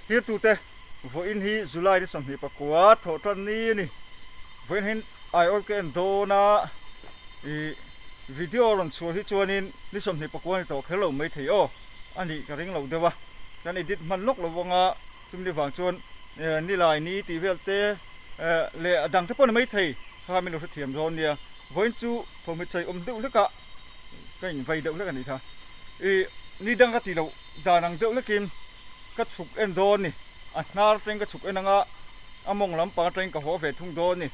hi tu te vo in hi July di som hi pakua tho tan ni ni ven hin ai ol ken do na i video ron chu hi chuanin ni som ni pakua ni to khelo mai thei o ani ka ring lo dewa kan edit man lok lo wanga chumni wang chuan ni lai ni ti velte le adang te pon mai thei ha mi lo thiam zon nia voin chu phom chei deuh leka kain vai deuh leka ni tha ni dang ka ti lo danang deuh lekin ka chuk en don ni a nar teng ka chuk enanga among lam pa teng ka ho ve thung don ni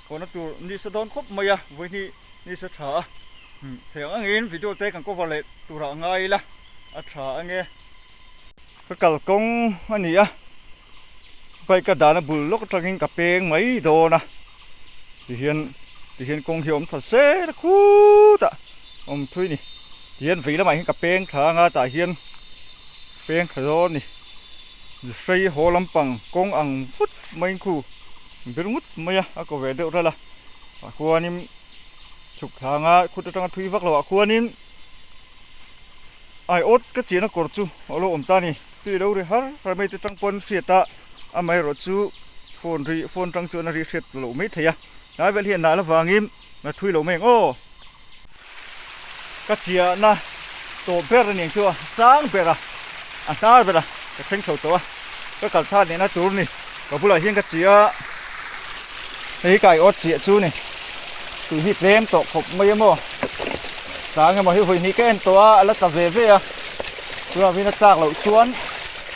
kona tur ni sa don khop maya voi ni sa tha theng angin video te kan ko vale tura ngai la a tha ange ka kal kong ani a bai ka dana bul lok tangin ka peng mai do na ti hian kong hiom tha se khu ta thui ni hian vei la mai ka peng tha nga ta hian peng khadon ni sei holam pang kong ang phut mai khu bermut maya ako ve de rala akhuanim chuk thanga khut tanga thui vak lo akhuanim ai ot ka china kor chu olo omta ni ti lo re har ramai te tang pon fiata amai ro chu phone tang chu na ri set lo mai theya ai vel hian na la wangim na thui lo meng o ka chia na to ber ni chu sang bera tar bera ka theng so to ka kal tha ni na tur ni ka bula hian ka chia ei kai ot chia chu ni tu hi rem to khop mai mo sang ma hi hui ni ken to ala ta ve ve a tu a vina tak lo chuan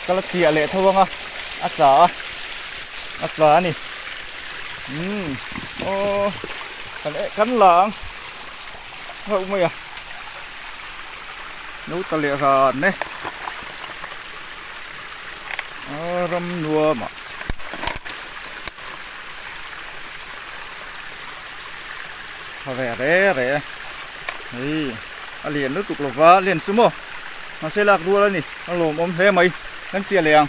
kala chia le thawanga a cha ni o kan lang ho mai a nấu ta lẹ ra nè ram nua mà về rẻ này liền nước tục lộc vá liền chứ mò nó sẽ lạc đua lên nè nó lồm ôm thế mấy nó chia liền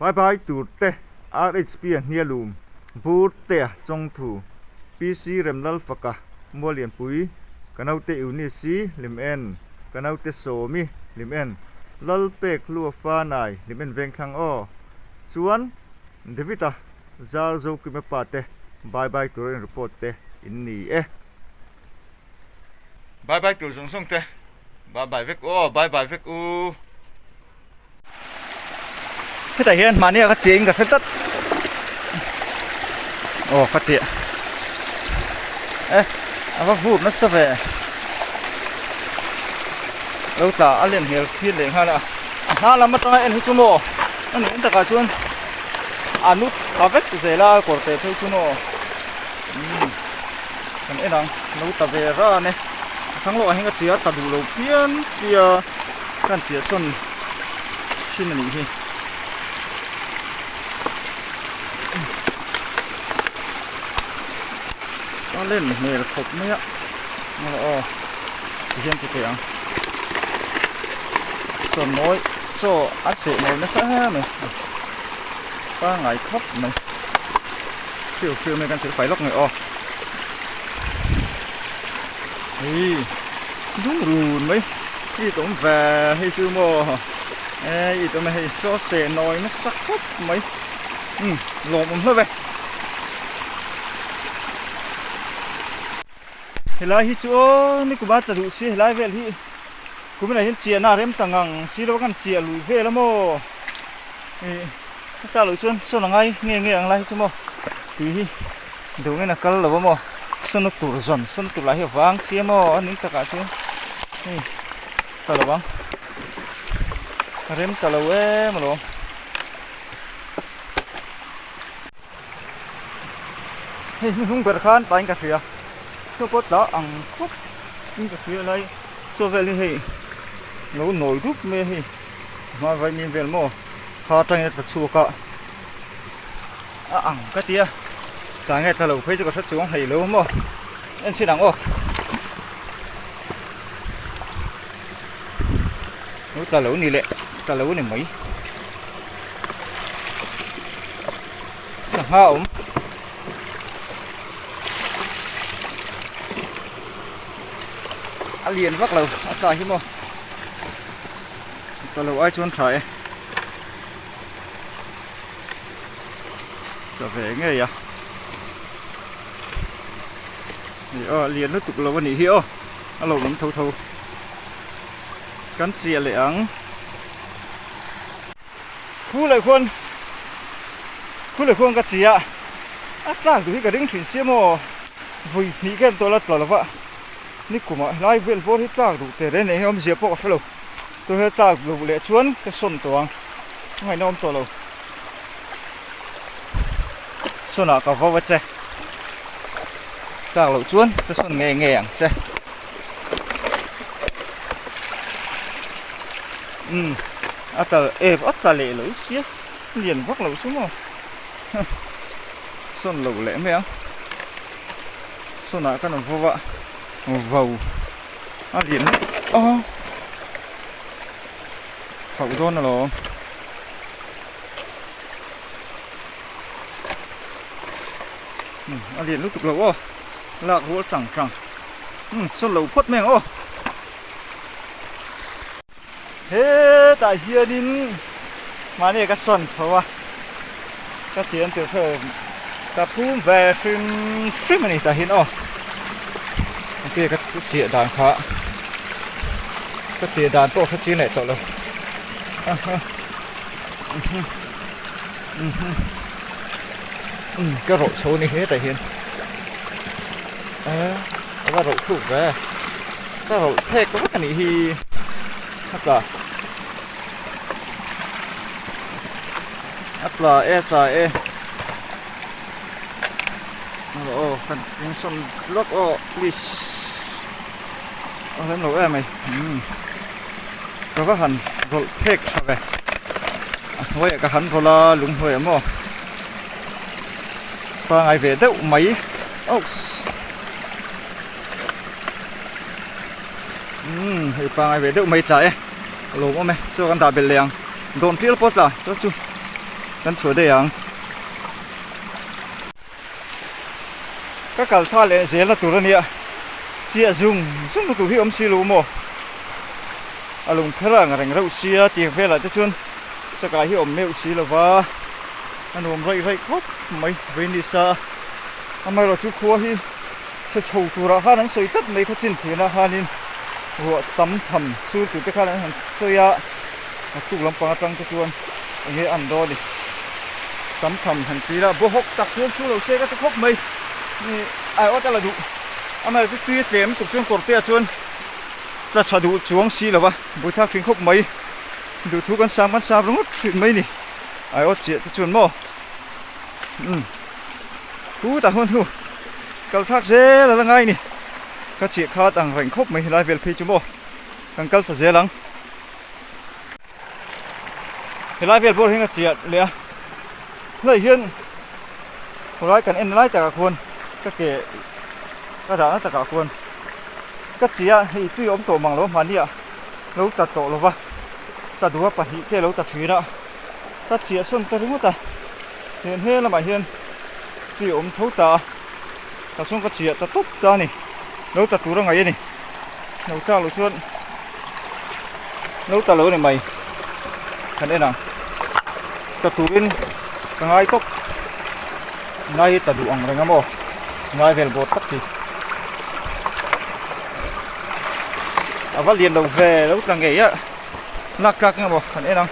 bye bye tụt te RHP nia lùm bút te trong thủ PC rem lal phaka mua liền pui kanau te unisi lim en kanau te somi lim en lal pek lu fa nai lim en veng thang o chuan devita zar zo ki me pa te bye bye to report te in ni e bye bye to song song te bye bye vek o bye bye vek u thế tại hiện mà nè các chị anh cả phép tất ồ các chị ê nó vụt nó sao về đâu ta ăn liền hiểu thiên liền ha là ha làm mất trong anh hết mồ anh nhìn tất cả chuan nút cà vết dễ là của tệ thôi chú mồ còn ấy rằng nấu ta về ra này thằng lộ anh cái chia ta đủ lâu phiên chia kan chia xuân xin là gì nó lên này là khục mấy á thì hiện cái tiếng xuân nói số ắt sẽ nói nó sẽ ha này ba ngày khóc này phiêu này con sẽ phải lóc này đi đúng rùn mấy đi cũng về hay sư mồ đi tụi này cho xe nói nó sắc khóc mấy lộn một hơi về thì lại hi chỗ này cũng bắt đầu xí lại về hi cũng bên này hiện chia na rem tăng ngang xí đâu kan chia lùi về lắm mồ ta lùi chuan số là ngay nghe ăn lại chứ mồ thì đúng cái là cân là mồ số nó tụt lại hiểu vang xí mồ anh ta cả chứ ta là vang rem ta là mà lo không bật khan tay cà phê cho có đó ăn khúc nhưng cà phê này so về thì nấu nồi rút mê thì mà vậy mình về mò họ trang hết vật xua cả ăn cái tia cả ngày ta lâu phải cho có xuất xuống hay lâu mò anh xin đắng ô nấu ta lâu này lẹ ta lâu này mấy sang hao liền vắt lâu trời hiếm mò ta lâu ai chuan trái trở về nghe à liền nó tục lâu nỉ hiểu alo lắm thâu thâu cắn chia lẻng khu lại khuôn cái gì ạ ta tụi cái đinh thuyền xe mò vui ní cái tôi là vậy ní của mọi lai viện vô hết ta đủ tiền đấy này hôm dẹp bỏ phải đâu tôi hết ta đủ lệ chuốn cái xuân tuang ngày hôm tôi đâu xuân nào cả vô vật chơi ta lẩu chuốn cái xuân nghe nghe ăn chơi ta lệ lưỡi xía liền vắt lẩu xuống mà xuân lẩu lệ mấy ăn xuân nào cái nào vô vợ vầu liền khẩu thôn rồi liền lúc tục lẩu lạc gỗ chẳng xuân lẩu phất mèo thế tại hier đến mà này cái xuân xấu cái chuyện từ thời ta phun về phim này ta hiện kia cái chuyện đàn khá cái chuyện đàn bộ cái chuyện này tội luôn cái rổ số này hết tại hiện cái rổ thủ về cái rổ thế có cái này thì thật là kan son lock please lên lỗ em mày có hành rồi thét sao vậy vậy cái hành rồi là lúng hồi em ta ngày về đâu mấy thì ta ngày về đâu mấy trái lỗ mày cho con ta bị leng đồn tiêu bớt là cho chú con chuột đây à các cào thoa lệ dễ là tụi nó nè chia dùng nó tụi hi xì lù mò lùng thế là ngành rau xia tiền về lại cho chuan cho cái hi mèo xì là va anh ôm rây khóc mấy về đi xa mai rồi chú khua hi sẽ sầu tụi nó ha nó sôi tất mấy cái chuyện thì nó ha nên vợ tắm thầm su tụi cái khác nó sôi tụi làm phá trăng cho chuan nghe ăn đó đi tắm thầm hành tí là vô hốc tặc luôn su đầu xe cái hốc mây ai ở đây là đủ, anh ấy sẽ suy tìm tục xuyên cột tia chuan, ta trả đủ chuông xí là vậy, buổi thác chuyến khóc mấy, đủ thu con sam đúng hết chuyện mấy nè, ai ở chuyện chuan mò, thu ta hơn thu, cầu thác dễ là ngay nè, các chị khá tăng rảnh khóc mấy lại về phi chúng mò, càng cầu phải dễ lắm, thì lại về bộ hình các chị lẽ, lời hiên, hồi lại cần em lại tất cả khuôn các cái đó tất cả khuôn các chị thì tuy ốm tổ bằng lỗ mà đi lỗ tạt tổ lỗ va tạt đũa bật hị cái lỗ tạt thủy đó các chị xuân ta đúng không ta hiện hết là mà hiện tuy ốm thấu ta ta xuân các chị ta tốt ta nè lỗ tạt túi ra ngày nè lỗ ta lỗ xuân lỗ ta lỗ này mày thành đây nào tạt túi bên càng ai tốt ngay ta đủ ăn rồi ngắm ô ngay về bột tắt thì vắt liền đầu về lúc là nghỉ á lạc cạc ngắm ô thành đây nào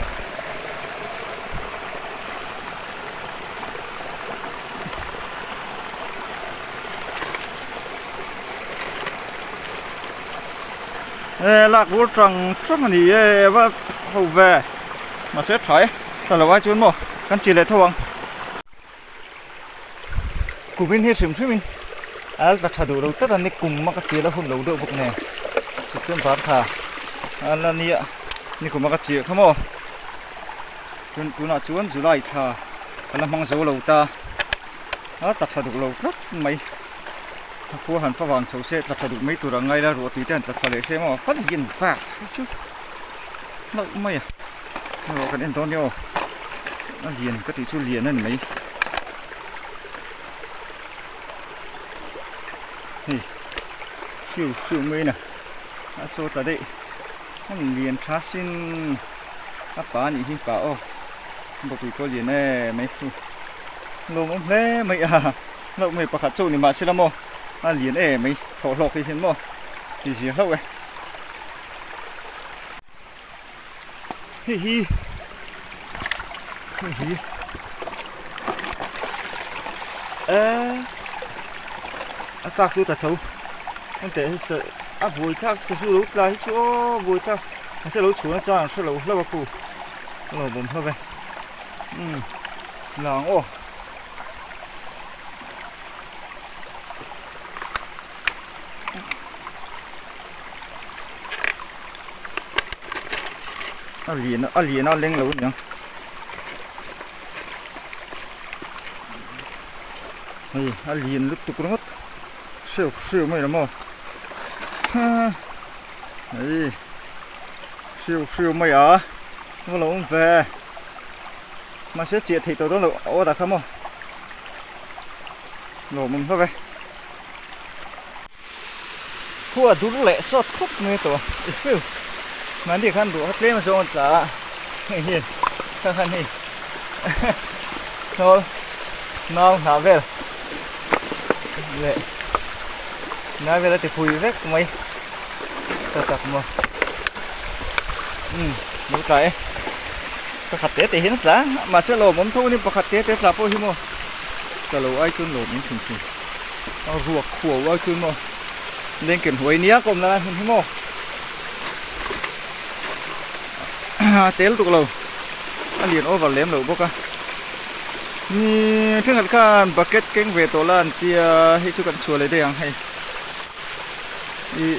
lạc vô trăng rất là nhỉ và hầu về mà sẽ thấy thật là vai chuyên mô căn chỉ lại thôi của mình hết sớm mình ta trả đủ đầu tất là này cùng mà các chị là hôm đầu độ bực này sự kiện phát thả là nia này của mà các chị không ô cứ nói chuyện dù lại thả là mang dấu đầu ta ta trả đủ đầu tất mấy phố hàn phá vàng chấu xe ta trả đủ mấy tuổi là ngay là ruột tí tiền ta trả lấy xe mà phát hiện phạt chứ lợi mấy nó cái đến to nhau nó liền cái tí số liền này mấy siêu mấy nè cho ta đây nó liền khá xin apa ni hi pa o bo pi ko liền nè mấy lô mắm lé mấy lô mấy bạc hạt châu ni mà xem mo liền nè mấy thổ lộc thì mo thì gì lâu vậy hi hi hi các chú ta thấu anh để sợ vui chắc sẽ chú lút lại chỗ vui chắc sẽ lút chú nó cho sẽ lút lâu cụ lâu bấm hơi vậy làng ô liền nó lên lâu nhỉ này liền lúc tụt nó siêu mấy lắm này siêu mấy nó lâu về mà sẽ chia thịt đó lâu ô đã không lâu mình thôi vậy khua đủ lẹ sót khúc này tổ phiêu mà đi khăn đủ hết lên mà xong trả hiền khăn hiền thôi non thả về lẹ nói về là thì phùi vét của mày tập mà đủ cái khát tết thì hiến giá mà sẽ lồ mắm thôi nhưng khát tết là bao nhiêu mà cả lồ ai chun lồ mình chừng ruột khổ ai chun mà lên kiểm huế nia còn là hình mô tết tụi lầu anh liền ô vào lém lầu bốc à trước hết cả bucket keng về tổ là thì hay chú cần chùa lấy đây à hay đi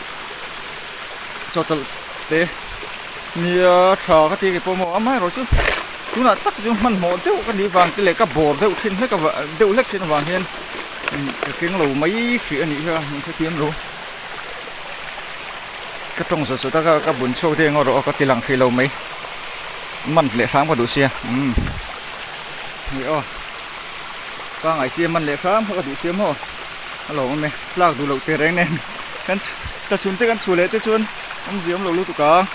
cho tận thế như trò cái thì cái mỏ máy rồi chứ chúng là tắt chúng mình mỏ tiêu cái đi vàng cái lấy cái bò tiêu trên hết cả tiêu lết trên vàng hiên cái lầu mấy sữa này chưa mình sẽ kiếm rồi cái trong số ta cái bún sôi thì ngồi rồi có tiền lằng thì lầu mấy mình lệ khám vào đủ xe hiểu qua ngày xưa mình lệ khám có đủ xe mà lầu này lạc đủ lầu tiền đấy nên cái chúng tôi ăn chua lệ tôi chuôn ông diễm lầu lúc tụi cá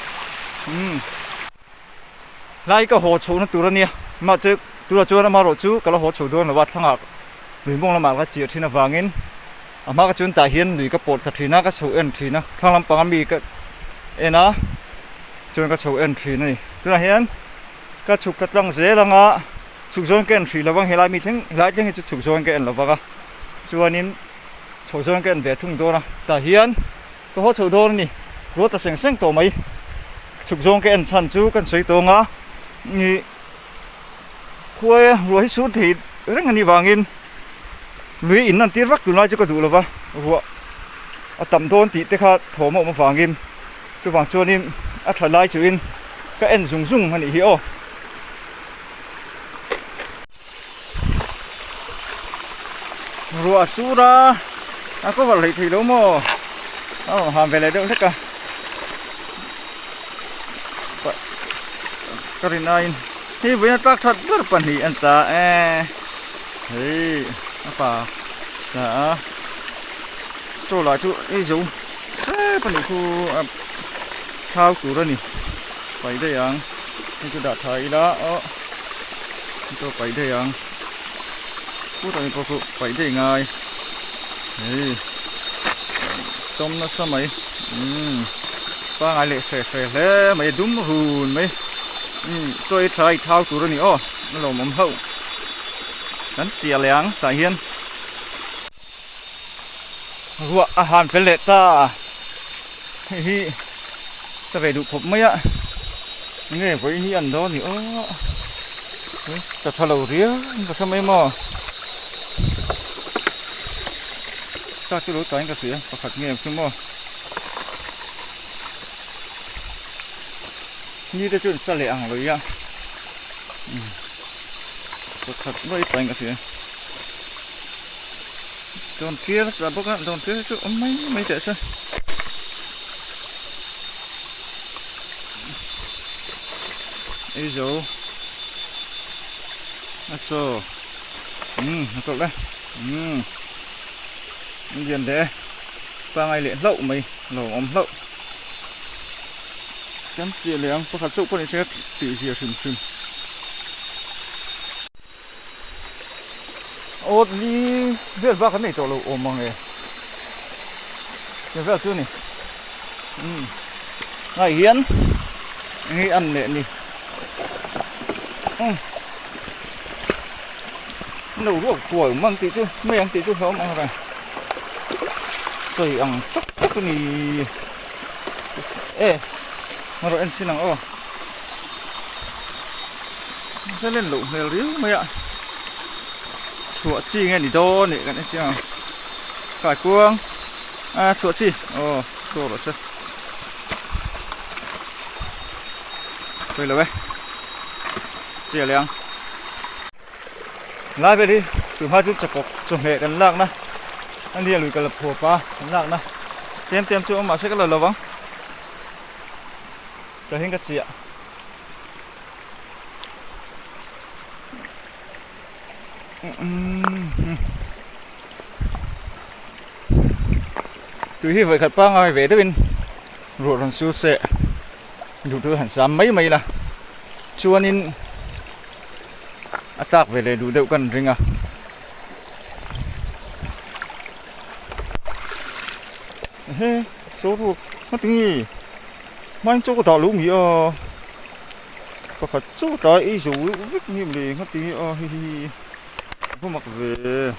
lại cái hồ chấu nó tụi nó nè mà chứ tụi nó chuôn nó mà rồi chú cái hồ chấu đó là vắt thằng ạ người mông là mà cái chiều thì nó vàng in mà cái chuôn tài hiền người cái bột thật thì nó cái chấu ăn thì nó thằng làm bằng mì cái nó chuôn cái chấu ăn thì này tụi nó hiền cái chục cái răng dễ là ngã chục chuôn cái ăn thì là vàng hiện lại mi thằng lại cái chục chuôn cái ăn là vàng chuôn in chấu chuôn cái ăn về thùng đó là tài hiền cái hồ chấu đó này rốt ta sinh tổ mấy chụp giống cái anh chăn chú cái sấy tổ ngã như khuya rồi xuống thì rất là nhiều vàng in lưới in ăn tiết vắt từ nay cho cái đủ là vâng tầm thôn thì tới khá thổ mộ mà vàng in cho vàng cho nên thay lại chữ in cái anh dùng hay hiểu rồi xuống ra có vật lý thì đúng không hàm về lại đâu hết cả cái này thì với nó tác thật rất bẩn thì anh ta hey apa đã cho lại chú ấy dùng bẩn thì khu thao tủ đó nè phải đây ăn anh chú đã thấy đó cho phải đây ăn cút này có phải đây ngay hey tôm nó sao mày ba ngày lệ sè lệ mày đúng hùn mày tôi thấy thao tủ rồi nè nó lồng mắm hậu đánh xìa láng tại hiên rùa hàn phải lệ ta hi ta về đủ phục mấy ạ nghe với hiền đó thì ta thao lầu ría ta thao mấy mò ta cứ đối toán cái gì ta khát nghe chung mò như thế chuyện sao lại ăn rồi ạ thật với toán cái gì còn kia là bốc ăn còn kia chứ mấy tệ sao ấy rồi cho cậu đây điền thế qua ngày lễ lậu mày lẩu ống lậu kan chia liang pakhat chu pawh ni se ti hria hrim ốt đi viết vác cái này tổ lục ôm bằng này cái viết chưa này ngày hiến nghĩ ăn nè đi nấu ruột của mang tí chứ mấy ăn tí chứ không mang này sợi ăn tóc cái này ê mà rồi anh xin ăn sẽ lên lụng này riu mấy ạ chuột chi nghe đi đâu nè cái này chứ cải cuông chuột chi chuột rồi chứ đây là đây chia liang lái về đi từ hai chút chặt cọc trồng hệ gần lạc nè anh đi lùi cả lập hồ pa gần lạc nè tiêm chỗ mà sẽ cái lời vắng cái hình cái gì ạ từ khi vậy khát pa ngay về tới bên ruột hẳn siêu sệ ruột thứ hẳn xám mấy là chua nên attack về để đủ đậu cần ring à he chỗ ruột mất gì mang chỗ tao lú mì có khát chỗ tao ý dù vứt nhiều đi mất tí không mặc về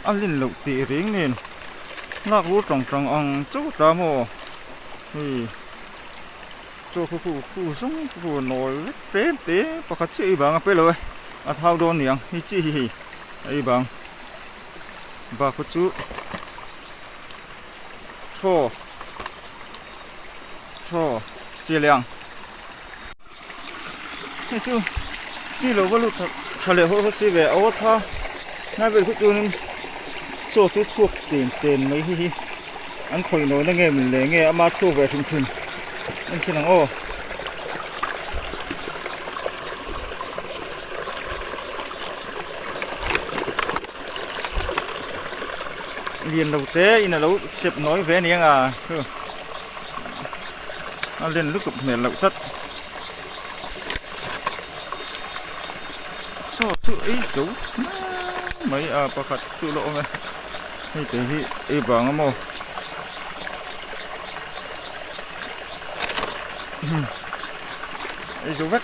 ăn lên lục tỉ riêng nên nó cũng trồng ăn chỗ tao mò chỗ khu sống khu nồi té có khát chơi bằng apa rồi thao đòn niang hi chi ấy bằng và có chú cho chia liang thế chứ đi lâu vào lúc thằng lệ họ sẽ về áo tha ngay về cái chỗ nên cho chú chuột tiền mấy hi anh khỏi nói nó nghe mình lấy nghe mà chua về thùng anh xin lắng liền đầu té in là lâu chụp nói về niang à nó lên lúc tục này lậu thất cho chú ấy chú mấy bạc hạt chú lộ này thì cái gì ấy bằng mồ ấy chú vết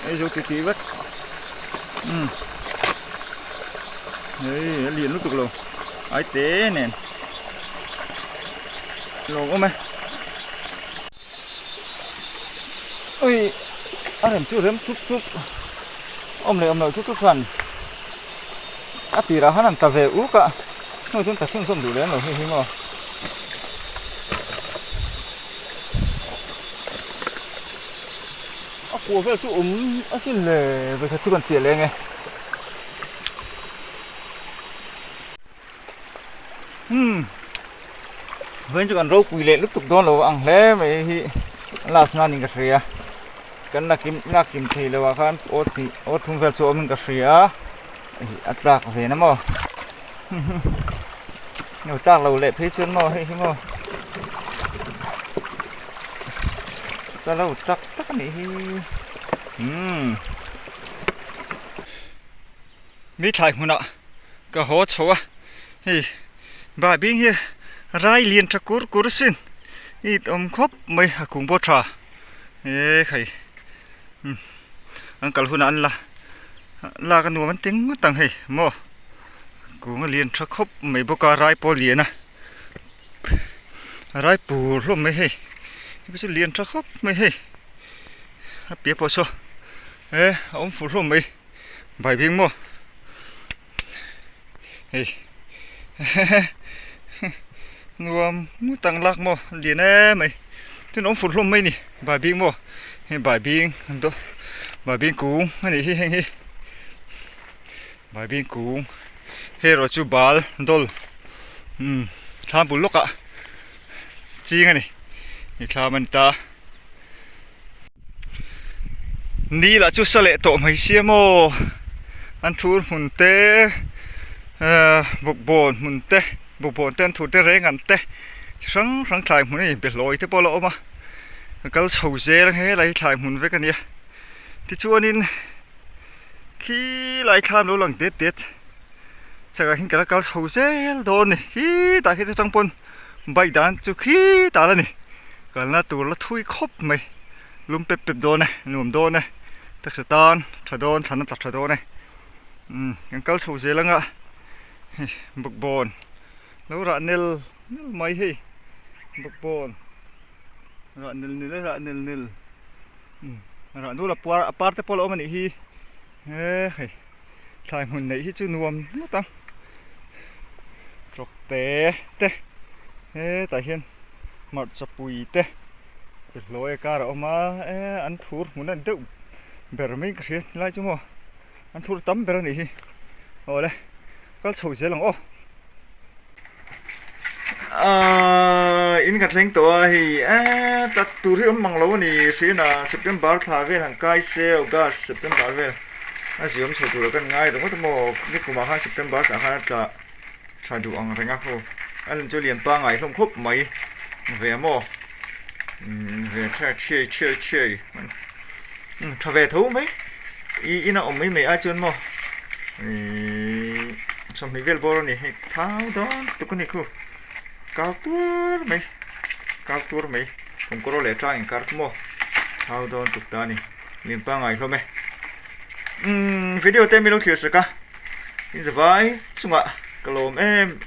ấy chú tí vết đấy liền lúc tục luôn ấy té nè lộn ôm mày ôi ăn điểm chưa thêm chút ôm này chút phần tí ra hắn làm ta về ú cả nó chúng ta xung đủ đấy rồi hi mà của về chú xin lề về chú còn chuyện lên nghe với chú còn rau quỳ lệ lúc tục đó là ăn lẽ mấy hi là sna ninh cái gì cần là kim thì là khan ốt thùng về chỗ mình cái gì attack về nó mà nhiều tác lâu lệ phía trên mà hi mà ta lâu tắc này mi thay muốn ạ cái hố chua hi bà biếng hi rai liền tra cur xin hi khóc mấy cùng bó trà ê khẩy anh cần hơn anh là cái nụ bánh tính mất tăng hi mò cũng liền tra khóc mấy bó cá rai po liền à rai bù luôn mấy hi bây giờ liền tra khóc mấy hi biết bao số ê ông phụ luôn mấy bài biếng mò hi người muốn tăng lạc mò liền em mày chứ nó phụ luôn mấy nè bài biếng mò bài biếng đó bài biếng cũ này hi bài biếng cũ he rồi chú bal đol tham bù lốc à chi ngay này tham mình ta ni là chú sale tổ mấy xia mò ăn thua mun tê bột bồn mun tê bộ bồn tên thủ tê rễ ngắn tê sáng sáng thay muốn này biệt lối thế bao lâu mà cái sầu dê là hết lại thay muốn với cái này thì chúa nên khi lại tham lỗ lần tết tết chắc là hiện cái sầu dê đó này khi tại khi trong pôn bay đàn chú khi ta là này cái là tụi là thui khóc mày lùm pep pep đó này lùm đó này tất cả tan thà đó thà nó thà đó này cái sầu dê là ngã bực bồn lâu ra nil mấy hi bực bồn ra nil ra nô là parte polo mà hi thay mình này hi chú nuông nó tăng trọc té tại hiện mặt sập bụi té biệt lối cả rồi mà ăn thua muốn ăn đậu bể mình cái gì lại chứ mà ăn thua tắm bể này hi rồi đây cái sầu dễ lòng ô in cái thằngตัวthìตัดตัวที่มังเรานี่สินะSeptember ท่าเวลาใกล้เซลก็ September เวลสิผมช่วยตัวกันง่ายตรงว่าตัวโมนี่กูมาหา September แต่หาจะใช้ดูอังเรงอ่ะกูอันนั้นจะเรียนปังไงลงครบไหมเวียโมเวียแค่เชี่ยมันถ้าเวียถูไหมอีน่ะไม่อาจารย์โมสมัยเวลบอลนี่เท้าดอนตุกนี่กูcao tour mấy cũng có lẽ trai cả mua how don tục ta này liên bang ngày thôi mấy video tên mình lúc thiệt sự cả in the vai sung ạ kalom em